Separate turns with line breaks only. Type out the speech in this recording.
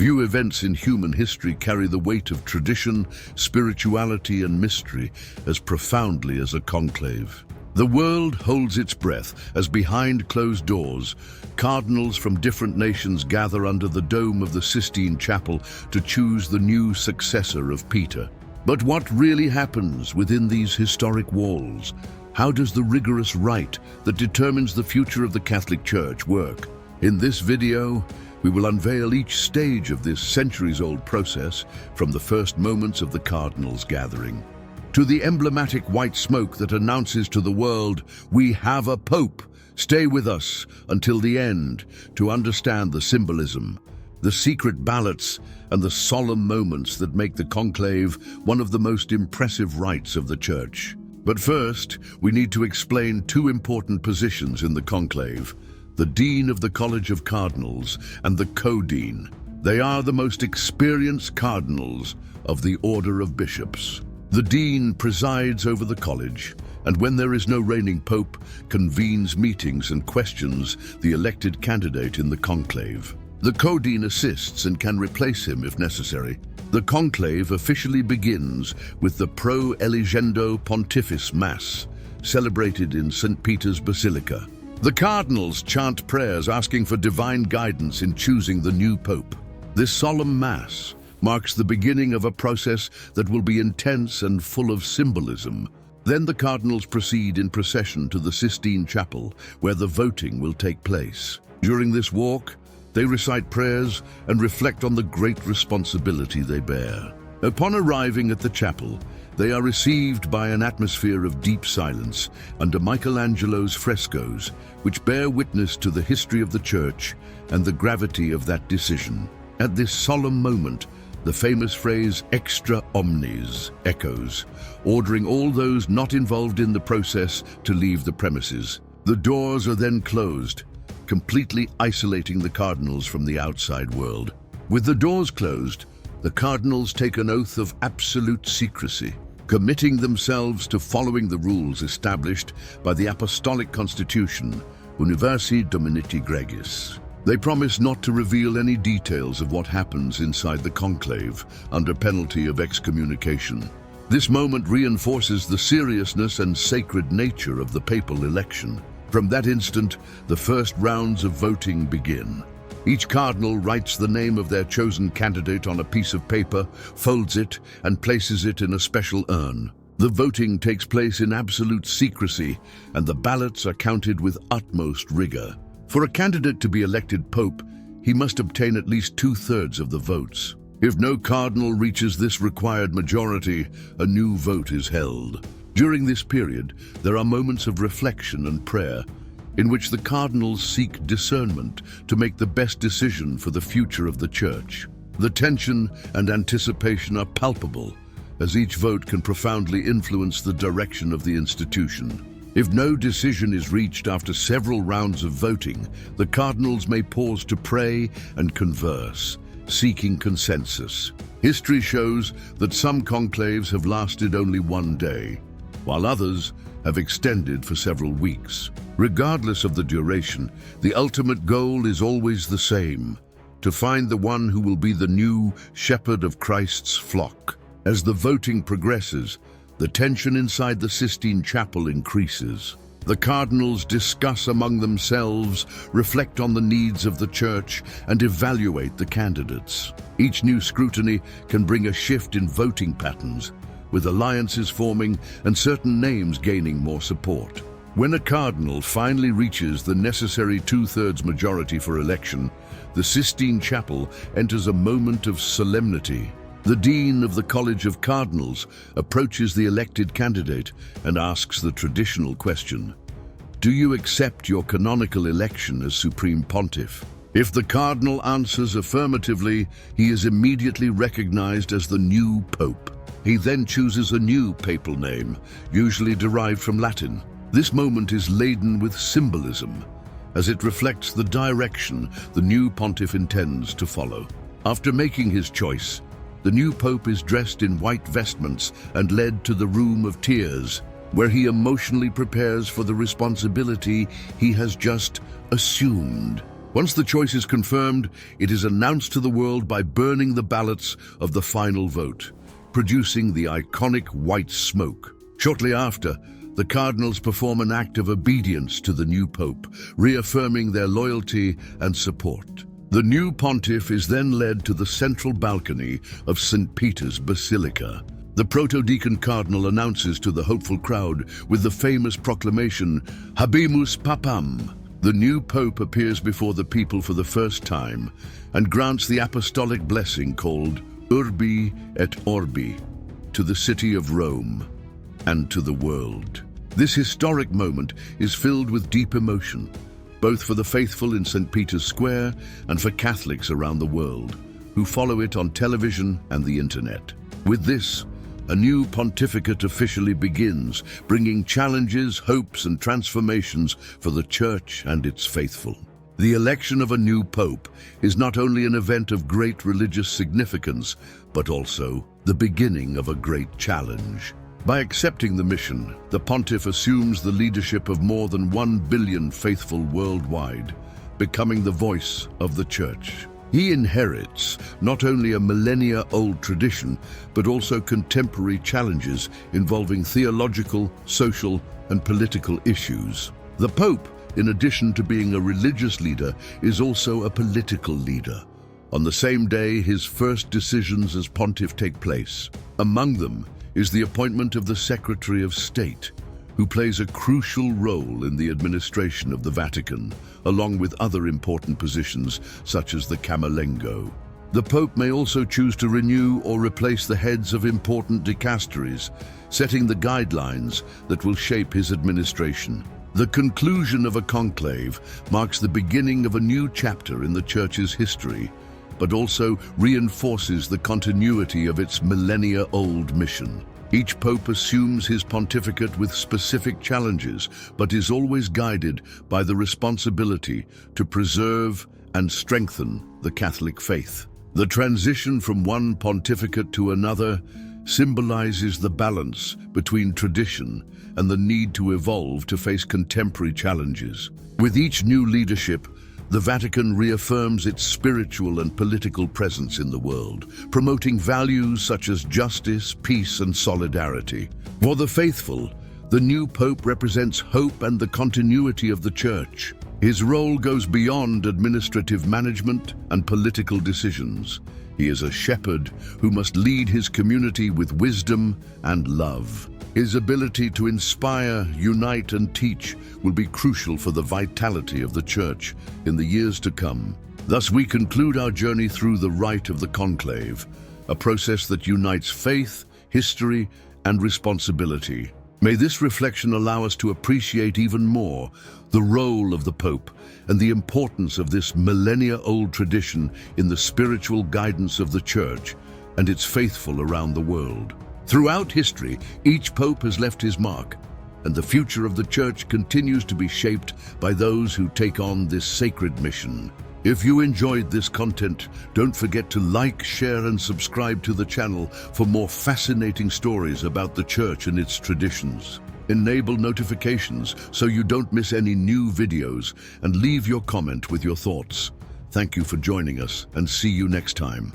Few events in human history carry the weight of tradition, spirituality, and mystery as profoundly as a conclave. The world holds its breath as behind closed doors, cardinals from different nations gather under the dome of the Sistine Chapel to choose the new successor of Peter. But what really happens within these historic walls? How does the rigorous rite that determines the future of the Catholic Church work? In this video, we will unveil each stage of this centuries-old process, from the first moments of the cardinals' gathering to the emblematic white smoke that announces to the world, "We have a pope." Stay with us until the end to understand the symbolism, the secret ballots, and the solemn moments that make the conclave one of the most impressive rites of the Church. But first, we need to explain two important positions in the conclave: the Dean of the College of Cardinals and the Co-Dean. They are the most experienced cardinals of the Order of Bishops. The Dean presides over the college, and when there is no reigning pope, convenes meetings and questions the elected candidate in the conclave. The Co-Dean assists and can replace him if necessary. The conclave officially begins with the Pro Eligendo Pontifice Mass, celebrated in St. Peter's Basilica. The cardinals chant prayers asking for divine guidance in choosing the new pope. This solemn Mass marks the beginning of a process that will be intense and full of symbolism. Then the cardinals proceed in procession to the Sistine Chapel, where the voting will take place. During this walk, they recite prayers and reflect on the great responsibility they bear. Upon arriving at the chapel, they are received by an atmosphere of deep silence under Michelangelo's frescoes, which bear witness to the history of the Church and the gravity of that decision. At this solemn moment, the famous phrase "extra omnes" echoes, ordering all those not involved in the process to leave the premises. The doors are then closed, completely isolating the cardinals from the outside world. With the doors closed, the cardinals take an oath of absolute secrecy, committing themselves to following the rules established by the Apostolic Constitution, Universi Dominici Gregis. They promise not to reveal any details of what happens inside the conclave, under penalty of excommunication. This moment reinforces the seriousness and sacred nature of the papal election. From that instant, the first rounds of voting begin. Each cardinal writes the name of their chosen candidate on a piece of paper, folds it, and places it in a special urn. The voting takes place in absolute secrecy, and the ballots are counted with utmost rigor. For a candidate to be elected pope, he must obtain at least 2/3 of the votes. If no cardinal reaches this required majority, a new vote is held. During this period, there are moments of reflection and prayer, in which the cardinals seek discernment to make the best decision for the future of the Church. The tension and anticipation are palpable, as each vote can profoundly influence the direction of the institution. If no decision is reached after several rounds of voting, the cardinals may pause to pray and converse, seeking consensus. History shows that some conclaves have lasted only one day, while others have extended for several weeks. Regardless of the duration, the ultimate goal is always the same: to find the one who will be the new shepherd of Christ's flock. As the voting progresses, the tension inside the Sistine Chapel increases. The cardinals discuss among themselves, reflect on the needs of the Church, and evaluate the candidates. Each new scrutiny can bring a shift in voting patterns, with alliances forming and certain names gaining more support. When a cardinal finally reaches the necessary 2/3 majority for election, the Sistine Chapel enters a moment of solemnity. The Dean of the College of Cardinals approaches the elected candidate and asks the traditional question: "Do you accept your canonical election as Supreme Pontiff?" If the cardinal answers affirmatively, he is immediately recognized as the new pope. He then chooses a new papal name, usually derived from Latin. This moment is laden with symbolism, as it reflects the direction the new pontiff intends to follow. After making his choice, the new pope is dressed in white vestments and led to the Room of Tears, where he emotionally prepares for the responsibility he has just assumed. Once the choice is confirmed, it is announced to the world by burning the ballots of the final vote, producing the iconic white smoke. Shortly after, the cardinals perform an act of obedience to the new pope, reaffirming their loyalty and support. The new pontiff is then led to the central balcony of St. Peter's Basilica. The proto-deacon cardinal announces to the hopeful crowd with the famous proclamation, Habemus Papam. The new pope appears before the people for the first time and grants the apostolic blessing called Urbi et Orbi to the city of Rome and to the world. This historic moment is filled with deep emotion, both for the faithful in St. Peter's Square and for Catholics around the world who follow it on television and the internet. With this, a new pontificate officially begins, bringing challenges, hopes, and transformations for the Church and its faithful. The election of a new pope is not only an event of great religious significance, but also the beginning of a great challenge. By accepting the mission, the pontiff assumes the leadership of more than 1 billion faithful worldwide, becoming the voice of the Church. He inherits not only a millennia-old tradition, but also contemporary challenges involving theological, social, and political issues. The Pope, in addition to being a religious leader, is also a political leader. On the same day, his first decisions as pontiff take place. Among them is the appointment of the Secretary of State, who plays a crucial role in the administration of the Vatican, along with other important positions such as the Camerlengo. The Pope may also choose to renew or replace the heads of important dicasteries, setting the guidelines that will shape his administration. The conclusion of a conclave marks the beginning of a new chapter in the Church's history, but also reinforces the continuity of its millennia-old mission. Each pope assumes his pontificate with specific challenges, but is always guided by the responsibility to preserve and strengthen the Catholic faith. The transition from one pontificate to another symbolizes the balance between tradition and the need to evolve to face contemporary challenges. With each new leadership, the Vatican reaffirms its spiritual and political presence in the world, promoting values such as justice, peace, and solidarity. For the faithful, the new pope represents hope and the continuity of the Church. His role goes beyond administrative management and political decisions. He is a shepherd who must lead his community with wisdom and love. His ability to inspire, unite, and teach will be crucial for the vitality of the Church in the years to come. Thus, we conclude our journey through the rite of the conclave, a process that unites faith, history, and responsibility. May this reflection allow us to appreciate even more the role of the Pope and the importance of this millennia-old tradition in the spiritual guidance of the Church and its faithful around the world. Throughout history, each pope has left his mark, and the future of the Church continues to be shaped by those who take on this sacred mission. If you enjoyed this content, don't forget to like, share, and subscribe to the channel for more fascinating stories about the Church and its traditions. Enable notifications so you don't miss any new videos, and leave your comment with your thoughts. Thank you for joining us, and see you next time.